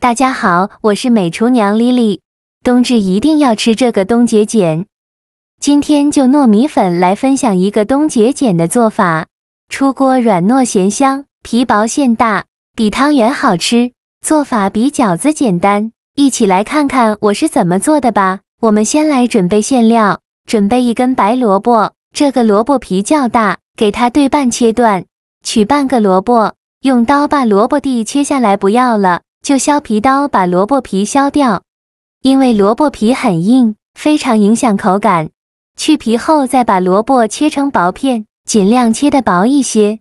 大家好，我是美厨娘 Lily。冬至一定要吃这个冬节碱。今天就糯米粉来分享一个冬节碱的做法，出锅软糯咸香，皮薄馅大，比汤圆好吃。做法比饺子简单，一起来看看我是怎么做的吧。我们先来准备馅料，准备一根白萝卜，这个萝卜皮较大，给它对半切断。取半个萝卜，用刀把萝卜蒂切下来，不要了。就削皮刀把萝卜皮削掉，因为萝卜皮很硬，非常影响口感。去皮后再把萝卜切成薄片，尽量切得薄一些。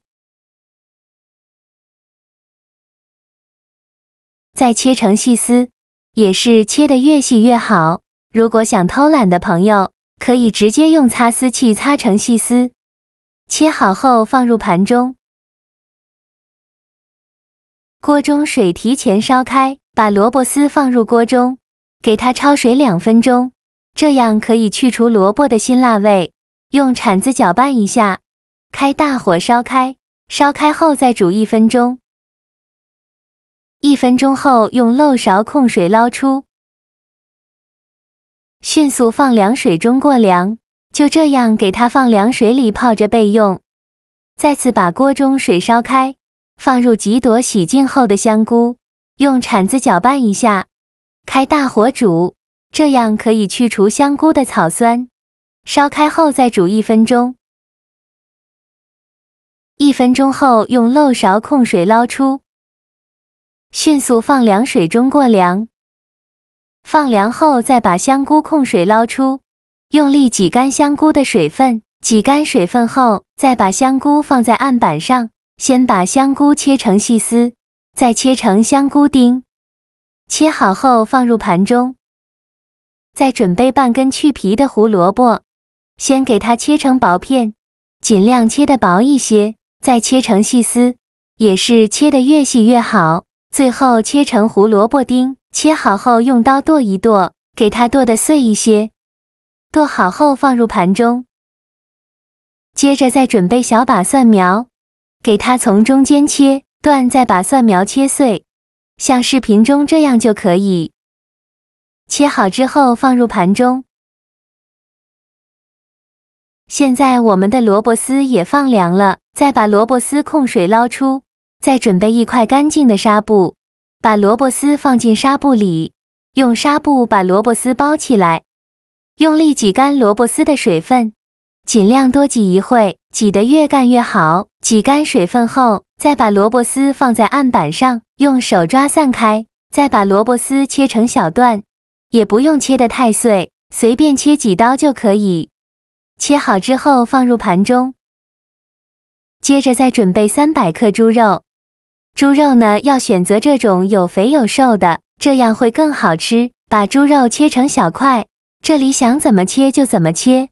再切成细丝，也是切得越细越好。如果想偷懒的朋友，可以直接用擦丝器擦成细丝。切好后放入盘中。锅中水提前烧开，把萝卜丝放入锅中，给它焯水2分钟，这样可以去除萝卜的辛辣味。用铲子搅拌一下，开大火烧开，烧开后再煮1分钟。1分钟后用漏勺控水捞出，迅速放凉水中过凉，就这样给它放凉水里泡着备用。再次把锅中水烧开，放入几朵洗净后的香菇，用铲子搅拌一下，开大火煮，这样可以去除香菇的草酸。烧开后再煮1分钟。1分钟后用漏勺控水捞出，迅速放凉水中过凉。放凉后再把香菇控水捞出，用力挤干香菇的水分，挤干水分后再把香菇放在案板上。先把香菇切成细丝，再切成香菇丁。切好后放入盘中。再准备半根去皮的胡萝卜，先给它切成薄片，尽量切得薄一些，再切成细丝，也是切得越细越好。最后切成胡萝卜丁，切好后用刀剁一剁，给它剁得碎一些。剁好后放入盘中。接着再准备小把蒜苗，给它从中间切断，再把蒜苗切碎，像视频中这样就可以。切好之后放入盘中。现在我们的萝卜丝也放凉了，再把萝卜丝控水捞出，再准备一块干净的纱布，把萝卜丝放进纱布里，用纱布把萝卜丝包起来，用力挤干萝卜丝的水分，尽量多挤一会，挤得越干越好。挤干水分后，再把萝卜丝放在案板上，用手抓散开，再把萝卜丝切成小段，也不用切得太碎，随便切几刀就可以。切好之后放入盘中。接着再准备300克猪肉，猪肉呢要选择这种有肥有瘦的，这样会更好吃。把猪肉切成小块，这里想怎么切就怎么切。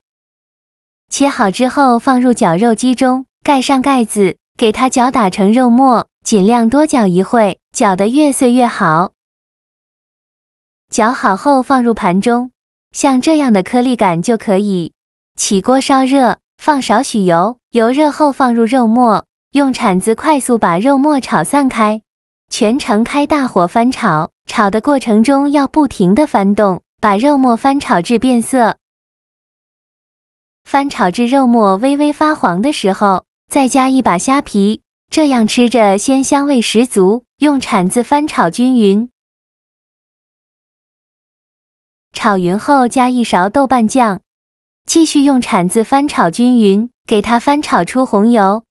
切好之后放入绞肉机中，盖上盖子，给它搅打成肉末，尽量多搅一会，搅得越碎越好。搅好后放入盘中，像这样的颗粒感就可以。起锅烧热，放少许油，油热后放入肉末，用铲子快速把肉末炒散开，全程开大火翻炒，炒的过程中要不停地翻动，把肉末翻炒至变色。翻炒至肉末微微发黄的时候，再加一把虾皮，这样吃着鲜香味十足。用铲子翻炒均匀。炒匀后加1勺豆瓣酱，继续用铲子翻炒均匀，给它翻炒出红油。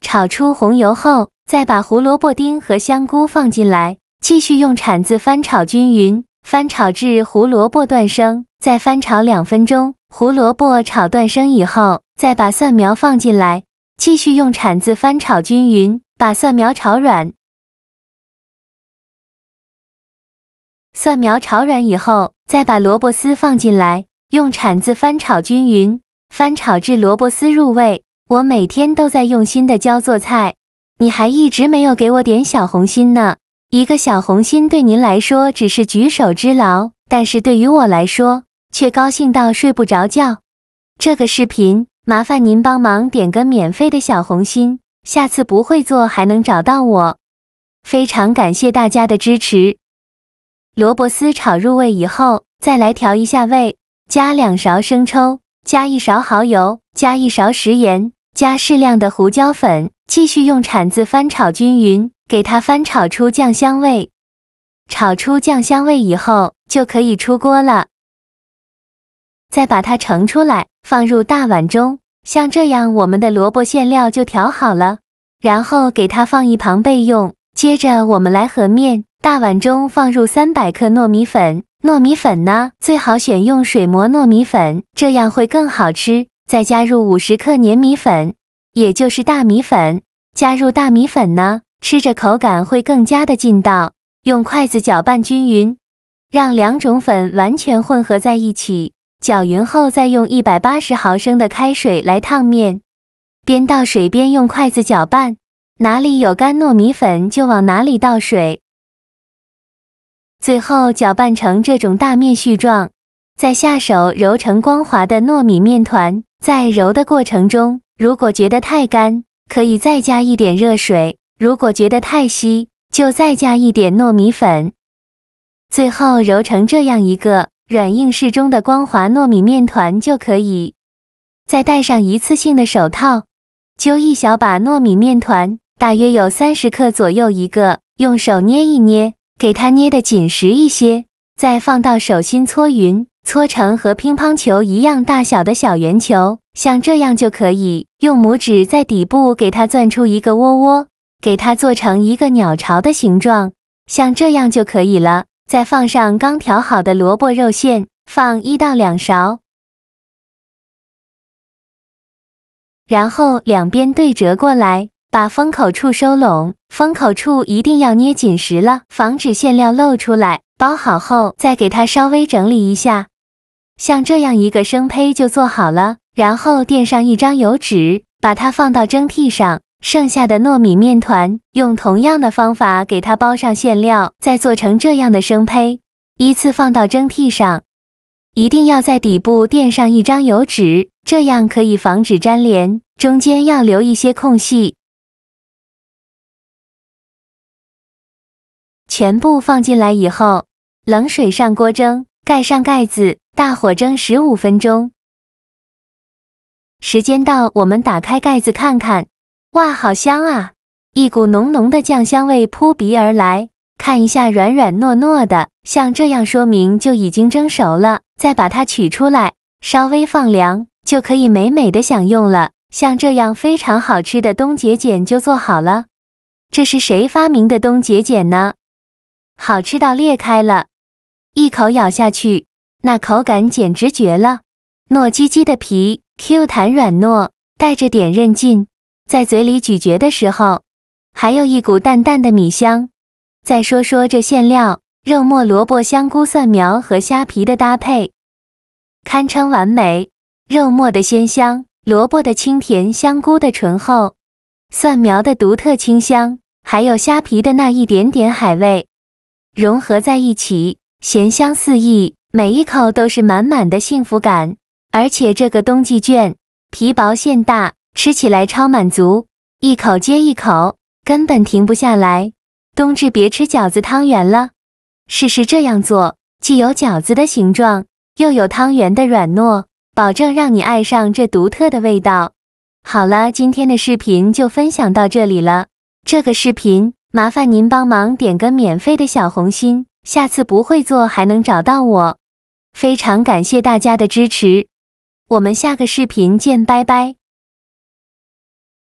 炒出红油后，再把胡萝卜丁和香菇放进来，继续用铲子翻炒均匀，翻炒至胡萝卜断生，再翻炒2分钟。胡萝卜炒断生以后，再把蒜苗放进来，继续用铲子翻炒均匀，把蒜苗炒软。蒜苗炒软以后，再把萝卜丝放进来，用铲子翻炒均匀，翻炒至萝卜丝入味。我每天都在用心的教做菜，你还一直没有给我点小红心呢。一个小红心对您来说只是举手之劳，但是对于我来说，却高兴到睡不着觉。这个视频，麻烦您帮忙点个免费的小红心，下次不会做还能找到我。非常感谢大家的支持。萝卜丝炒入味以后，再来调一下味，加2勺生抽，加1勺蚝油，加1勺食盐，加适量的胡椒粉，继续用铲子翻炒均匀，给它翻炒出酱香味。炒出酱香味以后，就可以出锅了。再把它盛出来，放入大碗中，像这样我们的萝卜馅料就调好了，然后给它放一旁备用。接着我们来和面，大碗中放入300克糯米粉，糯米粉呢，最好选用水磨糯米粉，这样会更好吃。再加入50克粘米粉，也就是大米粉。加入大米粉呢，吃着口感会更加的劲道。用筷子搅拌均匀，让2种粉完全混合在一起。搅匀后，再用180毫升的开水来烫面，边倒水边用筷子搅拌，哪里有干糯米粉就往哪里倒水。最后搅拌成这种大面絮状，再下手揉成光滑的糯米面团。在揉的过程中，如果觉得太干，可以再加一点热水；如果觉得太稀，就再加一点糯米粉。最后揉成这样一个软硬适中的光滑糯米面团就可以。再戴上一次性的手套，揪一小把糯米面团，大约有30克左右一个，用手捏一捏，给它捏得紧实一些，再放到手心搓匀，搓成和乒乓球一样大小的小圆球，像这样就可以。用拇指在底部给它攥出一个窝窝，给它做成一个鸟巢的形状，像这样就可以了。再放上刚调好的萝卜肉馅，放1到2勺，然后两边对折过来，把封口处收拢，封口处一定要捏紧实了，防止馅料漏出来。包好后，再给它稍微整理一下，像这样一个生胚就做好了。然后垫上一张油纸，把它放到蒸屉上。剩下的糯米面团，用同样的方法给它包上馅料，再做成这样的生胚，依次放到蒸屉上。一定要在底部垫上一张油纸，这样可以防止粘连，中间要留一些空隙。全部放进来以后，冷水上锅蒸，盖上盖子，大火蒸15分钟。时间到，我们打开盖子看看。哇，好香啊！一股浓浓的酱香味扑鼻而来。看一下软软糯糯的，像这样说明就已经蒸熟了。再把它取出来，稍微放凉，就可以美美的享用了。像这样非常好吃的冬节俭就做好了。这是谁发明的冬节俭呢？好吃到裂开了，一口咬下去，那口感简直绝了。糯叽叽的皮 ，Q 弹软糯，带着点韧劲。在嘴里咀嚼的时候，还有一股淡淡的米香。再说说这馅料，肉末、萝卜、香菇、蒜苗和虾皮的搭配，堪称完美。肉末的鲜香，萝卜的清甜，香菇的醇厚，蒜苗的独特清香，还有虾皮的那一点点海味，融合在一起，咸香四溢，每一口都是满满的幸福感。而且这个冬季卷，皮薄馅大，吃起来超满足，一口接一口，根本停不下来。冬至别吃饺子汤圆了，试试这样做，既有饺子的形状，又有汤圆的软糯，保证让你爱上这独特的味道。好了，今天的视频就分享到这里了。这个视频麻烦您帮忙点个免费的小红心，下次不会做还能找到我。非常感谢大家的支持，我们下个视频见，拜拜。